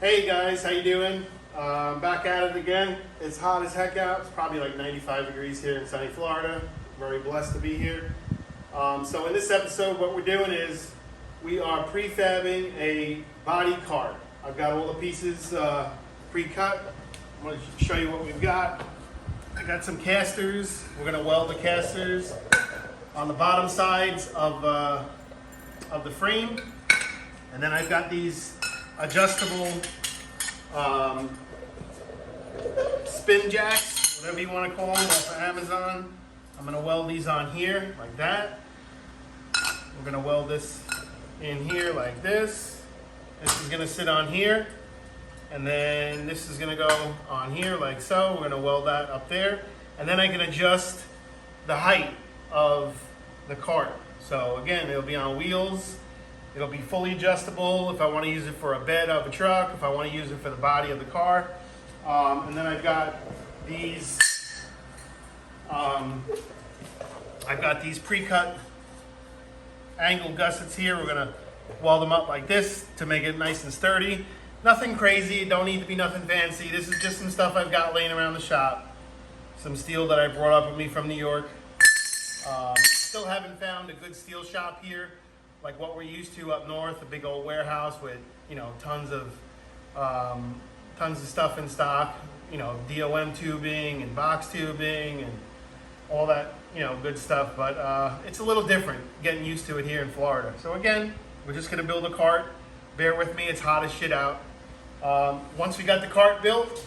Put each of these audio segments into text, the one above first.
Hey guys, how you doing? Back at it again. It's hot as heck out. It's probably like 95 degrees here in sunny Florida. Very blessed to be here. So in this episode, what we're doing is we are prefabbing a body cart. I've got all the pieces pre-cut. I'm going to show you what we've got. I got some casters. We're going to weld the casters on the bottom sides of the frame. And then I've got these adjustable spin jacks, whatever you want to call them, off of Amazon. I'm going to weld these on here like that. We're going to weld this in here like this. This is going to sit on here, and then this is going to go on here like so. We're going to weld that up there, and then I can adjust the height of the cart. So again, it'll be on wheels. It'll be fully adjustable if I want to use it for a bed of a truck, if I want to use it for the body of the car. And then I've got these pre-cut angle gussets here. We're going to weld them up like this to make it nice and sturdy. Nothing crazy, don't need to be nothing fancy. This is just some stuff I've got laying around the shop. Some steel that I brought up with me from New York. Still haven't found a good steel shop here, like what we're used to up north, a big old warehouse with, you know, tons of stuff in stock, you know, DOM tubing and box tubing and all that, you know, good stuff. But it's a little different getting used to it here in Florida. So again, we're just gonna build a cart. Bear with me, it's hot as shit out. Once we got the cart built,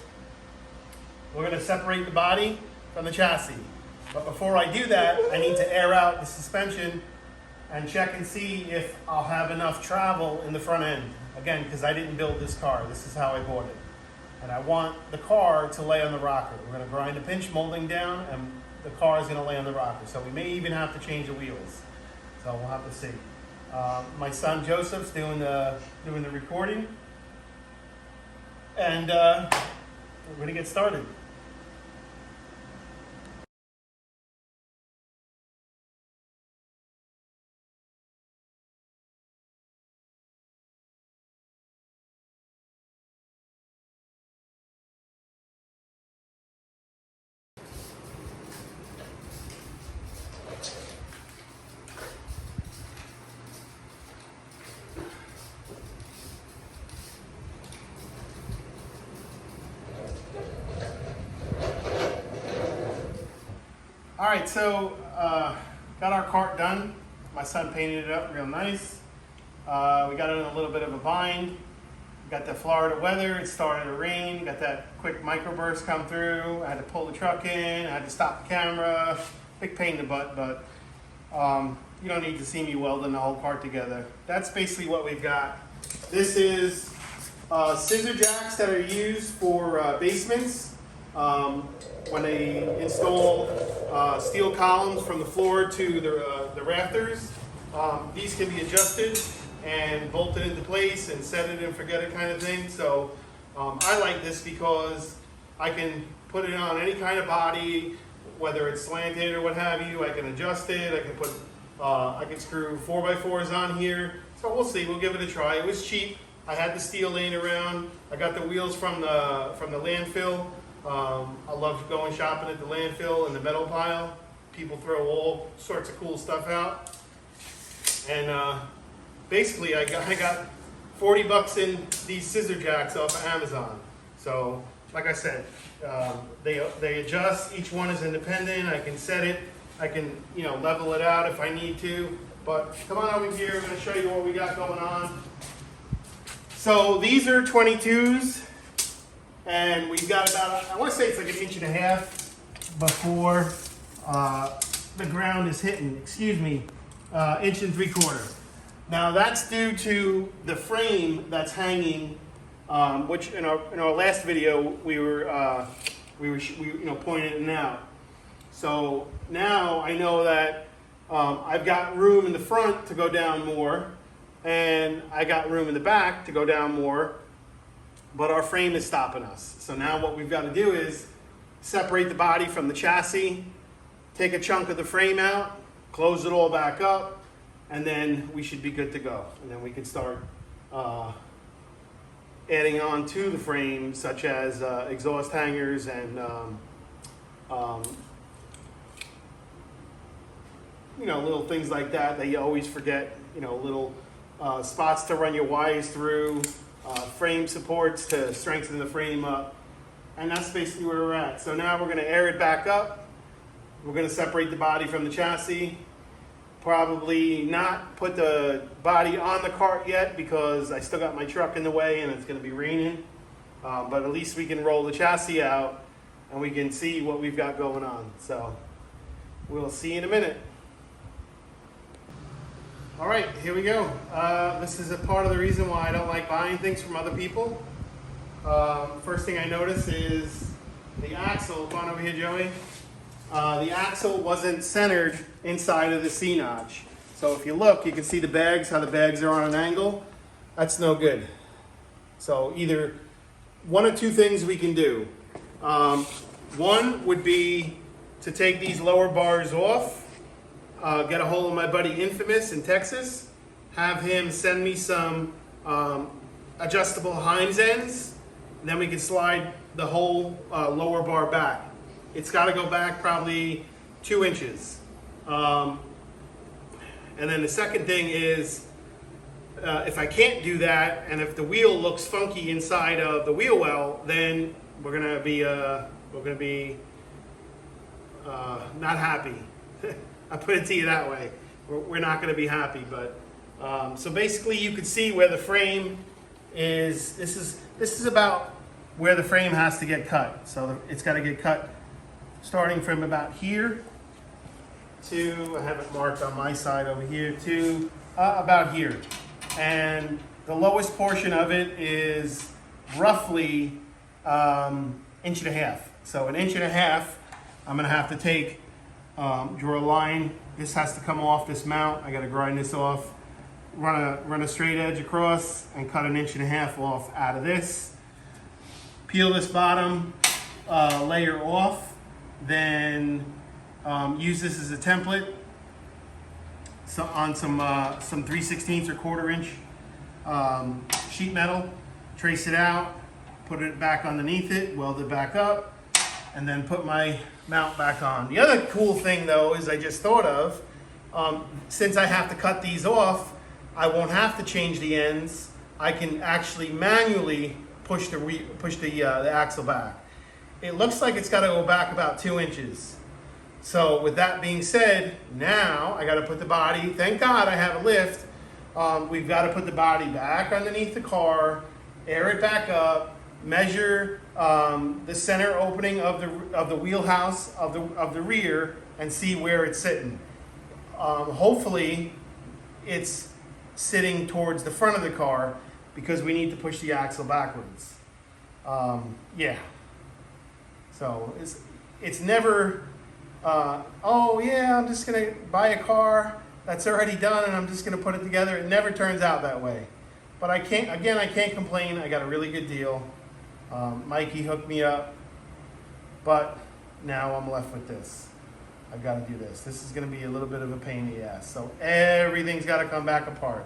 we're gonna separate the body from the chassis. But before I do that, I need to air out the suspension and check and see if I'll have enough travel in the front end. Again, because I didn't build this car. This is how I bought it. And I want the car to lay on the rocker. We're going to grind the pinch molding down, and the car is going to lay on the rocker. So we may even have to change the wheels. So we'll have to see. My son Joseph's doing the recording. And we're going to get started. All right, so got our cart done. My son painted it up real nice. We got it in a little bit of a bind. We got the Florida weather. It started to rain. Got that quick microburst come through. I had to pull the truck in. I had to stop the camera. Big pain in the butt, but you don't need to see me welding the whole cart together. That's basically what we've got. This is scissor jacks that are used for basements. When they install steel columns from the floor to the rafters, these can be adjusted and bolted into place and set it and forget it kind of thing. So I like this because I can put it on any kind of body, whether it's slanted or what have you. I can adjust it. I can put I can screw 4x4s on here. So we'll see. We'll give it a try. It was cheap. I had the steel laying around. I got the wheels from the landfill. I love going shopping at the landfill and the metal pile. People throw all sorts of cool stuff out. And basically I got 40 bucks in these scissor jacks off of Amazon. So like I said, they adjust. Each one is independent. I can set it. I can, you know, level it out if I need to. But come on over here. I'm going to show you what we got going on. So these are 22s. And we've got about, I want to say it's like 1.5 inches before the ground is hitting, 1.75 inches. Now that's due to the frame that's hanging, which in our last video we were pointing it out. So now I know that I've got room in the front to go down more, and I got room in the back to go down more. But our frame is stopping us. So now what we've got to do is separate the body from the chassis, take a chunk of the frame out, close it all back up, and then we should be good to go. And then we can start adding on to the frame, such as exhaust hangers and um, you know, little things like that that you always forget. You know, little spots to run your wires through, frame supports to strengthen the frame up, and that's basically where we're at. So now we're going to air it back up. We're going to separate the body from the chassis. Probably not put the body on the cart yet because I still got my truck in the way and it's going to be raining. But at least we can roll the chassis out and we can see what we've got going on. So we'll see you in a minute. All right, here we go. This is a part of the reason why I don't like buying things from other people. First thing I notice is the axle. Come on over here, Joey. The axle wasn't centered inside of the C-notch. So if you look, you can see the bags, how the bags are on an angle. That's no good. So either one of two things we can do. One would be to take these lower bars off, get a hold of my buddy Infamous in Texas, have him send me some adjustable Heinz ends, and then we can slide the whole lower bar back. It's got to go back probably 2 inches. And then the second thing is, if I can't do that, and if the wheel looks funky inside of the wheel well, then we're gonna be not happy. I put it to you that way. We're not gonna be happy. But so basically, you can see where the frame is. This is about where the frame has to get cut. So it's got to get cut starting from about here to, I have it marked on my side over here, to about here. And the lowest portion of it is roughly 1.5 inches. So 1.5 inches, I'm gonna have to take, draw a line. This has to come off this mount. I gotta grind this off, run a straight edge across and cut 1.5 inches off out of this. Peel this bottom layer off. Then use this as a template on some 3/16 or 1/4 inch sheet metal. Trace it out, put it back underneath it, weld it back up, and then put my mount back on. The other cool thing though is I just thought of, since I have to cut these off, I won't have to change the ends. I can actually manually push the axle back. It looks like it's got to go back about 2 inches. So with that being said, now I got to put the body, thank God I have a lift. We've got to put the body back underneath the car, air it back up, measure the center opening of the wheelhouse of the rear and see where it's sitting. Hopefully it's sitting towards the front of the car because we need to push the axle backwards. Yeah. So it's never, oh yeah, I'm just gonna buy a car that's already done and I'm just gonna put it together. It never turns out that way. But I can't complain. I got a really good deal. Mikey hooked me up, but now I'm left with this. I've got to do this. This is gonna be a little bit of a pain in the ass. So everything's got to come back apart.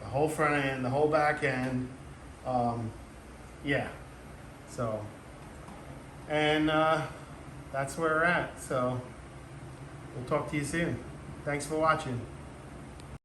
The whole front end, the whole back end. Yeah. So. And that's where we're at. So we'll talk to you soon. Thanks for watching.